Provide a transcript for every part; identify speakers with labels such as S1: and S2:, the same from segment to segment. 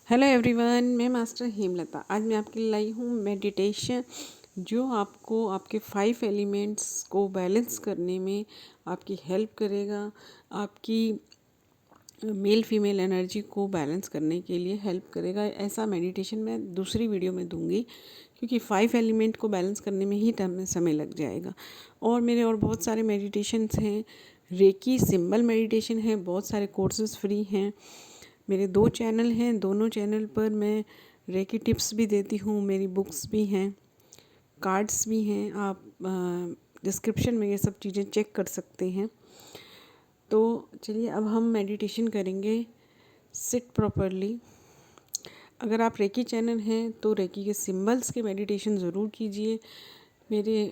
S1: Hello everyone, मैं master Hemlata. आज मैं आपके लिए लाई हूँ मेडिटेशन जो आपको आपके 5 एलिमेंट्स को बैलेंस करने में आपकी हेल्प करेगा। आपकी मेल फीमेल एनर्जी को बैलेंस करने के लिए हेल्प करेगा। ऐसा मेडिटेशन मैं दूसरी वीडियो में दूंगी क्योंकि 5 एलिमेंट को बैलेंस करने में ही समय लग जाएगा। और मेरे और बहुत सारे मेडिटेशंस हैं। रेकी सिंबल मेडिटेशन है, बहुत सारे कोर्सेज फ्री हैं। मेरे 2 चैनल हैं, दोनों चैनल पर मैं रेकी टिप्स भी देती हूँ। मेरी बुक्स भी हैं, कार्ड्स भी हैं। आप डिस्क्रिप्शन में ये सब चीज़ें चेक कर सकते हैं। तो चलिए अब हम मेडिटेशन करेंगे। Seat properly. अगर आप रेकी चैनल हैं तो रेकी के सिंबल्स के मेडिटेशन ज़रूर कीजिए। मेरे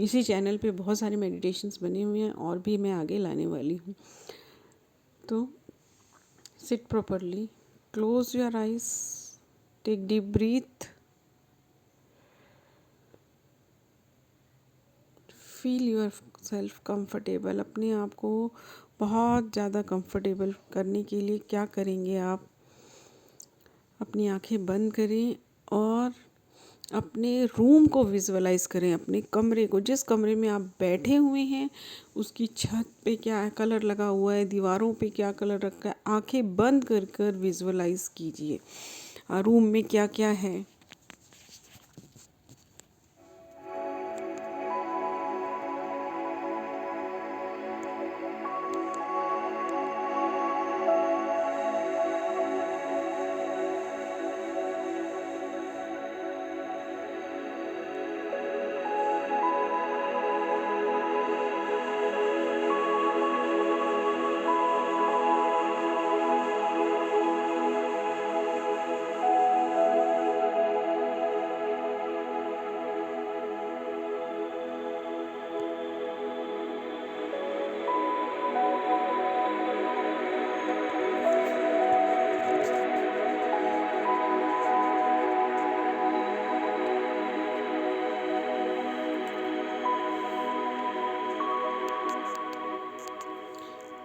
S1: इसी चैनल पे बहुत सारे मेडिटेशंस बने हुए हैं और भी मैं आगे लाने वाली हूँ। तो sit properly, close your eyes, take deep breath, feel yourself comfortable। अपने आप को बहुत ज़्यादा कंफर्टेबल करने के लिए क्या करेंगे आप, अपनी आंखें बंद करें और अपने रूम को विजुअलाइज करें, अपने कमरे को। जिस कमरे में आप बैठे हुए हैं उसकी छत पे क्या कलर लगा हुआ है, दीवारों पे क्या कलर रखा है, आंखें बंद कर कर विजुअलाइज कीजिए रूम में क्या क्या है।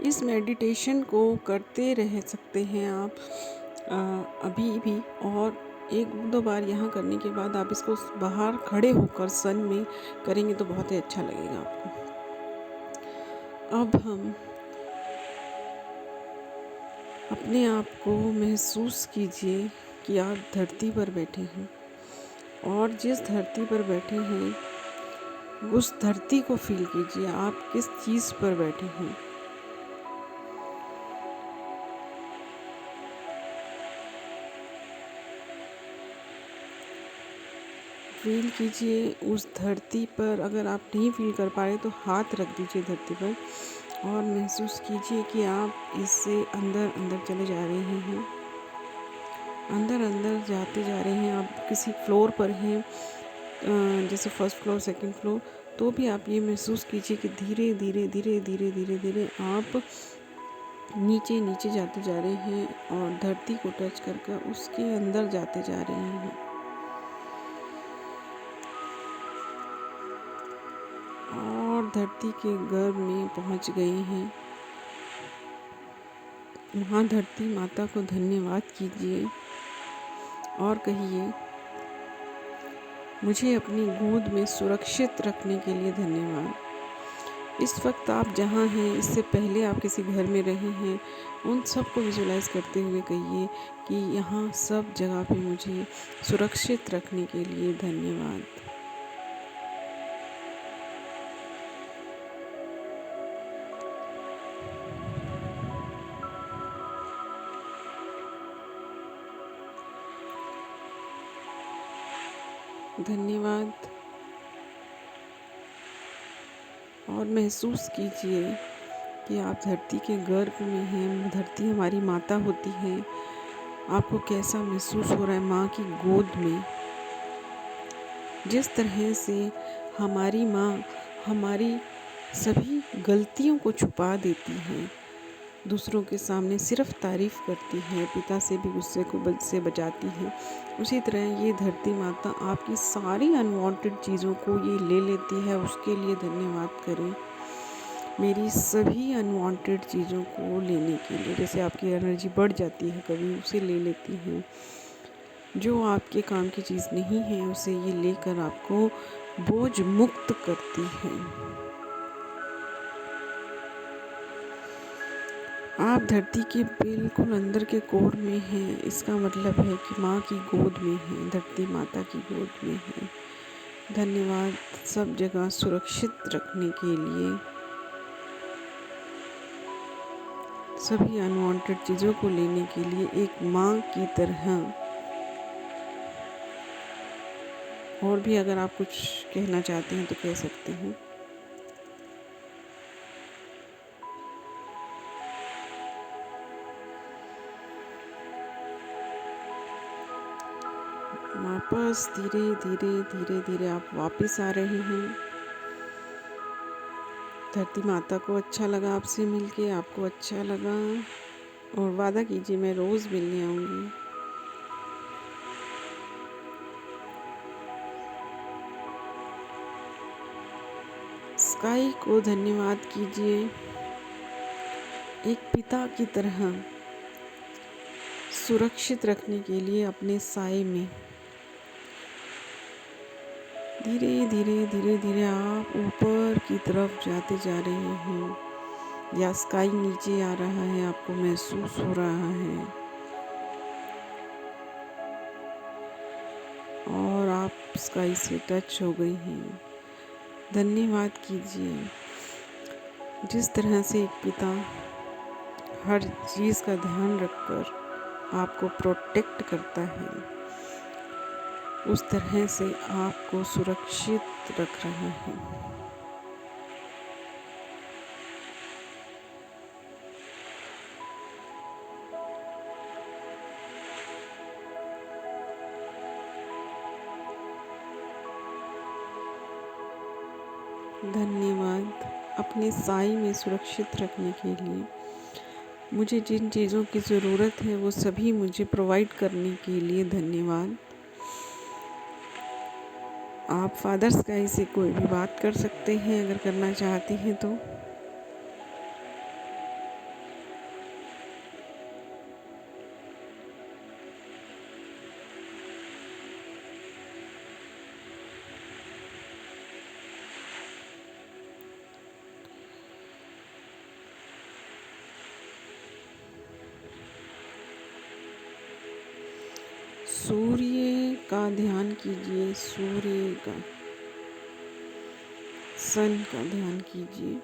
S1: इस मेडिटेशन को करते रह सकते हैं आप अभी भी, और 1-2 बार यहाँ करने के बाद आप इसको बाहर खड़े होकर सन में करेंगे तो बहुत ही अच्छा लगेगा आपको। अब हम अपने आप को महसूस कीजिए कि आप धरती पर बैठे हैं और जिस धरती पर बैठे हैं उस धरती को फील कीजिए। आप किस चीज़ पर बैठे हैं। फील कीजिए उस धरती पर। अगर आप नहीं फील कर पा रहे तो हाथ रख दीजिए धरती पर और महसूस कीजिए कि आप इससे अंदर अंदर चले जा रहे हैं, अंदर अंदर जाते जा रहे हैं। आप किसी फ्लोर पर हैं, जैसे फर्स्ट फ्लोर, सेकंड फ्लोर, तो भी आप ये महसूस कीजिए कि धीरे धीरे धीरे धीरे धीरे धीरे आप नीचे नीचे जाते जा रहे हैं और धरती को टच करके उसके अंदर जाते जा रहे हैं। और धरती के गर्भ में पहुंच गए हैं। वहाँ धरती माता को धन्यवाद कीजिए और कहिए, मुझे अपनी गोद में सुरक्षित रखने के लिए धन्यवाद। इस वक्त आप जहाँ हैं, इससे पहले आप किसी घर में रहे हैं, उन सब को विजुलाइज करते हुए कहिए कि यहाँ सब जगह पे मुझे सुरक्षित रखने के लिए धन्यवाद। धन्यवाद। और महसूस कीजिए कि आप धरती के गर्भ में हैं। धरती हमारी माता होती है। आपको कैसा महसूस हो रहा है माँ की गोद में। जिस तरह से हमारी माँ हमारी सभी गलतियों को छुपा देती है, दूसरों के सामने सिर्फ तारीफ़ करती है, पिता से भी गुस्से को से बचाती है, उसी तरह ये धरती माता आपकी सारी अनवांटेड चीज़ों को ये ले लेती है। उसके लिए धन्यवाद करें। मेरी सभी अनवांटेड चीज़ों को लेने के लिए। जैसे आपकी एनर्जी बढ़ जाती है कभी, उसे ले लेती हैं। जो आपके काम की चीज़ नहीं है उसे ये लेकर आपको बोझ मुक्त करती है। आप धरती के बिल्कुल अंदर के कोर में हैं। इसका मतलब है कि माँ की गोद में हैं, धरती माता की गोद में हैं। धन्यवाद सब जगह सुरक्षित रखने के लिए, सभी अनवांटेड चीज़ों को लेने के लिए एक माँ की तरह। और भी अगर आप कुछ कहना चाहते हैं तो कह सकते हैं। वापस धीरे धीरे धीरे धीरे आप वापस आ रहे हैं। धरती माता को अच्छा लगा आपसे मिलके, आपको अच्छा लगा, और वादा कीजिए मैं रोज़ मिलने आऊँगी। स्काई को धन्यवाद कीजिए, एक पिता की तरह सुरक्षित रखने के लिए अपने साए में। धीरे धीरे धीरे धीरे आप ऊपर की तरफ जाते जा रहे हैं, या स्काई नीचे आ रहा है, आपको महसूस हो रहा है, और आप स्काई से टच हो गई हैं। धन्यवाद कीजिए। जिस तरह से एक पिता हर चीज़ का ध्यान रखकर आपको प्रोटेक्ट करता है, उस तरह से आपको सुरक्षित रख रहा है। धन्यवाद अपने साई में सुरक्षित रखने के लिए। मुझे जिन चीज़ों की ज़रूरत है वो सभी मुझे प्रोवाइड करने के लिए धन्यवाद। आप फादर स्काई से कोई भी बात कर सकते हैं अगर करना चाहते हैं तो। सूर्य का ध्यान कीजिए, सूर्य का, सन का ध्यान कीजिए।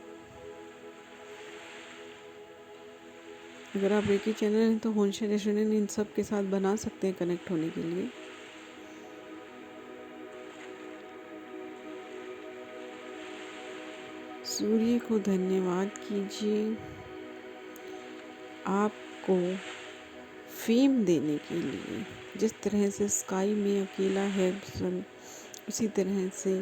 S1: अगर आप रेकी चैनल हैं तो होंशा रेजोनेंस इन सब के साथ बना सकते हैं कनेक्ट होने के लिए। सूर्य को धन्यवाद कीजिए आपको फेम देने के लिए। जिस तरह से स्काई में अकेला है सन, उसी तरह से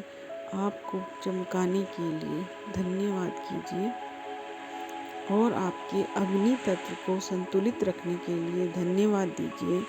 S1: आपको चमकाने के लिए धन्यवाद कीजिए, और आपके अग्नि तत्व को संतुलित रखने के लिए धन्यवाद दीजिए।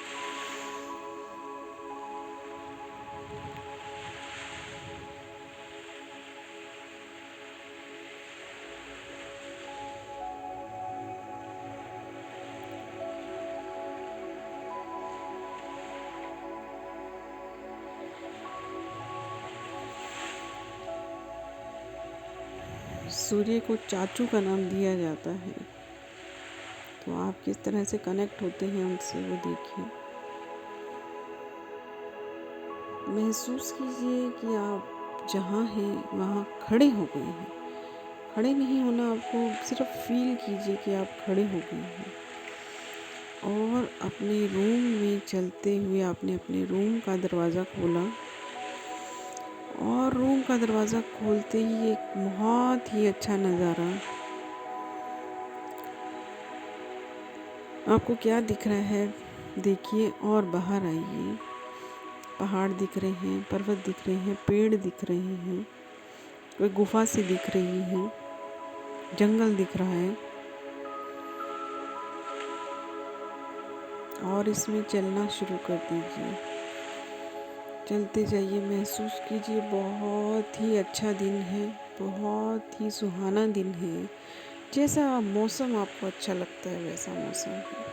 S1: सूर्य को चाचू का नाम दिया जाता है, तो आप किस तरह से कनेक्ट होते हैं उनसे वो देखिए। महसूस कीजिए कि आप जहाँ हैं वहाँ खड़े हो गए हैं। खड़े नहीं होना आपको, सिर्फ फील कीजिए कि आप खड़े हो गए हैं, और अपने रूम में चलते हुए आपने अपने रूम का दरवाज़ा खोला, और रूम का दरवाज़ा खोलते ही एक बहुत ही अच्छा नज़ारा आपको क्या दिख रहा है देखिए, और बाहर आइए। पहाड़ दिख रहे हैं, पर्वत दिख रहे हैं, पेड़ दिख रहे हैं, कोई गुफा सी दिख रही है, जंगल दिख रहा है, और इसमें चलना शुरू कर दीजिए। चलते जाइए, महसूस कीजिए बहुत ही अच्छा दिन है। बहुत ही सुहाना दिन है। जैसा मौसम आपको अच्छा लगता है वैसा मौसम है।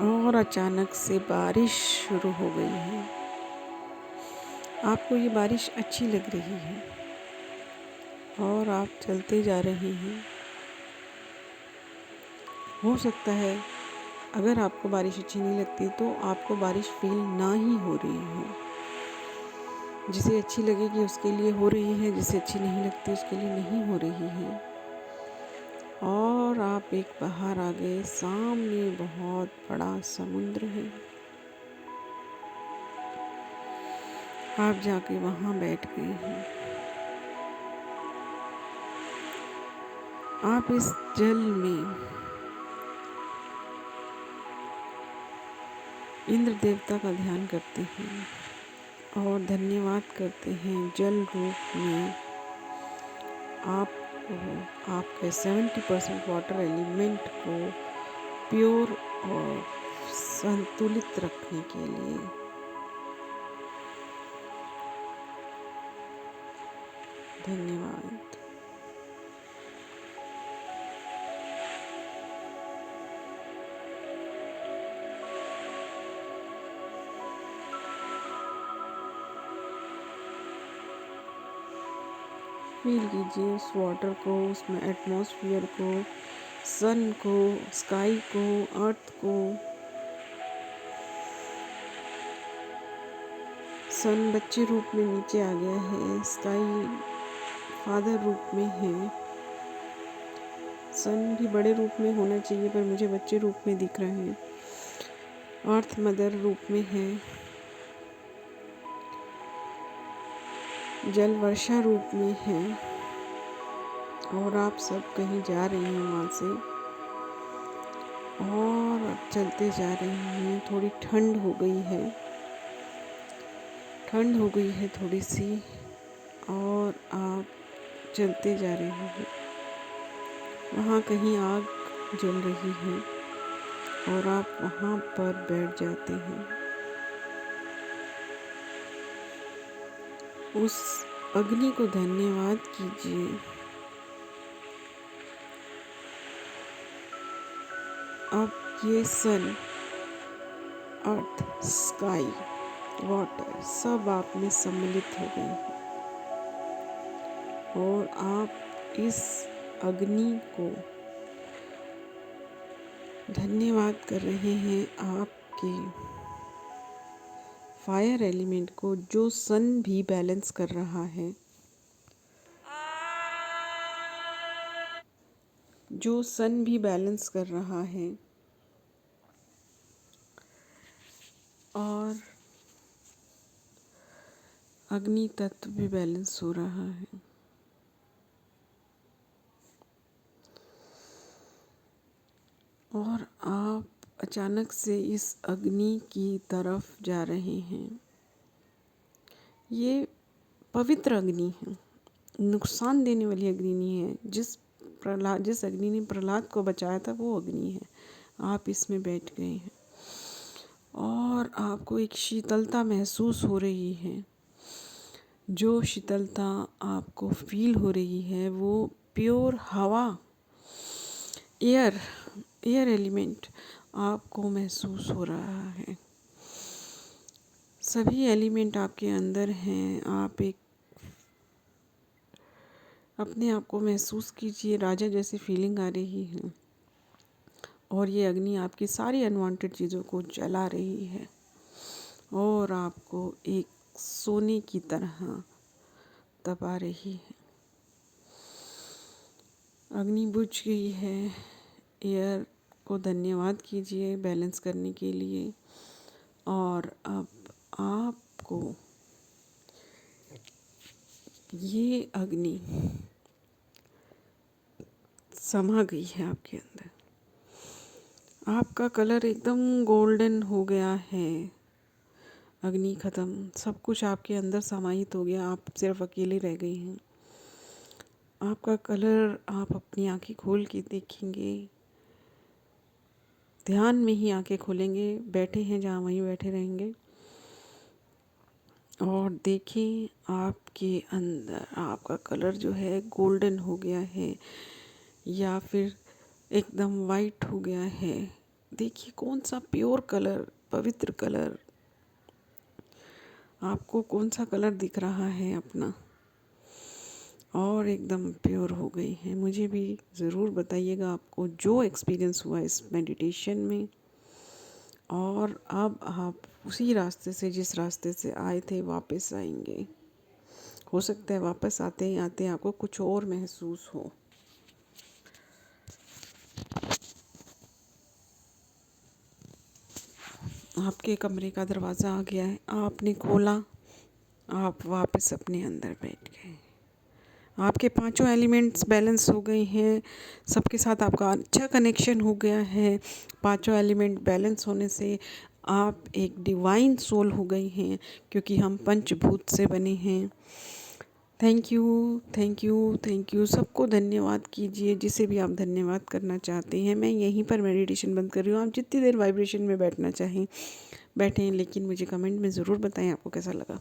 S1: और अचानक से बारिश शुरू हो गई है। आपको ये बारिश अच्छी लग रही है और आप चलते जा रहे हैं। हो सकता है अगर आपको बारिश अच्छी नहीं लगती तो आपको बारिश फील ना ही हो रही हो। जिसे अच्छी लगेगी उसके लिए हो रही है, जिसे अच्छी नहीं लगती उसके लिए नहीं हो रही है। और आप एक बाहर आ गए, सामने बहुत बड़ा समुद्र है। आप जाके वहाँ बैठ गए हैं। आप इस जल में इंद्र देवता का ध्यान करते हैं और धन्यवाद करते हैं जल रूप में आपको, आपके 70% वाटर एलिमेंट को प्योर और संतुलित रखने के लिए। धन्यवाद। फील कीजिए उस वाटर को, उसमें एटमॉस्फेयर को, सन को, स्काई को, अर्थ को। सन बच्चे रूप में नीचे आ गया है, स्काई फादर रूप में है। सन भी बड़े रूप में होना चाहिए पर मुझे बच्चे रूप में दिख रहे हैं। अर्थ मदर रूप में है। जल वर्षा रूप में है। और आप सब कहीं जा रहे हैं वहाँ से और अब चलते जा रहे हैं। थोड़ी ठंड हो गई है, ठंड हो गई है थोड़ी सी, और आप चलते जा रहे हैं। वहाँ कहीं आग जल रही है और आप वहाँ पर बैठ जाते हैं। उस अग्नि को धन्यवाद कीजिए। अब ये सन, अर्थ, स्काई, वाटर सब आप में सम्मिलित हो गए हैं और आप इस अग्नि को धन्यवाद कर रहे हैं, आपके फायर एलिमेंट को जो सन भी बैलेंस कर रहा है, जो सन भी बैलेंस कर रहा है और अग्नि तत्व भी बैलेंस हो रहा है। और आप अचानक से इस अग्नि की तरफ जा रहे हैं। ये पवित्र अग्नि है, नुकसान देने वाली अग्नि नहीं है। जिस अग्नि ने प्रहलाद को बचाया था वो अग्नि है। आप इसमें बैठ गए हैं और आपको एक शीतलता महसूस हो रही है। जो शीतलता आपको फील हो रही है वो प्योर हवा, एयर एलिमेंट आपको महसूस हो रहा है। सभी एलिमेंट आपके अंदर हैं। आप एक अपने आप को महसूस कीजिए, राजा जैसी फीलिंग आ रही है और ये अग्नि आपकी सारी अनवांटेड चीज़ों को जला रही है और आपको एक सोने की तरह तपा रही है। अग्नि बुझ गई है। एयर को धन्यवाद कीजिए बैलेंस करने के लिए। और अब आपको ये अग्नि समा गई है आपके अंदर। आपका कलर एकदम गोल्डन हो गया है। अग्नि ख़त्म, सब कुछ आपके अंदर समाहित हो गया। आप सिर्फ अकेले रह गई हैं। आपका कलर, आप अपनी आंखें खोल के देखेंगे, ध्यान में ही आंखें खोलेंगे। बैठे हैं जहाँ वहीं बैठे रहेंगे। और देखें आपके अंदर आपका कलर जो है गोल्डन हो गया है या फिर एकदम वाइट हो गया है। देखिए कौन सा प्योर कलर, पवित्र कलर, आपको कौन सा कलर दिख रहा है अपना, और एकदम प्योर हो गई है। मुझे भी ज़रूर बताइएगा आपको जो एक्सपीरियंस हुआ इस मेडिटेशन में। और अब आप उसी रास्ते से, जिस रास्ते से आए थे, वापस आएंगे। हो सकता है वापस आते ही आते आपको कुछ और महसूस हो। आपके कमरे का दरवाज़ा आ गया है, आपने खोला, आप वापस अपने अंदर बैठ गए। आपके पांचों एलिमेंट्स बैलेंस हो गए हैं, सबके साथ आपका अच्छा कनेक्शन हो गया है। पांचों एलिमेंट बैलेंस होने से आप एक डिवाइन सोल हो गई हैं, क्योंकि हम पंचभूत से बने हैं। Thank you, thank you, thank you. सबको धन्यवाद कीजिए, जिसे भी आप धन्यवाद करना चाहते हैं। मैं यहीं पर मेडिटेशन बंद कर रही हूँ। आप जितनी देर वाइब्रेशन में बैठना चाहें बैठें, लेकिन मुझे कमेंट में ज़रूर बताएं आपको कैसा लगा।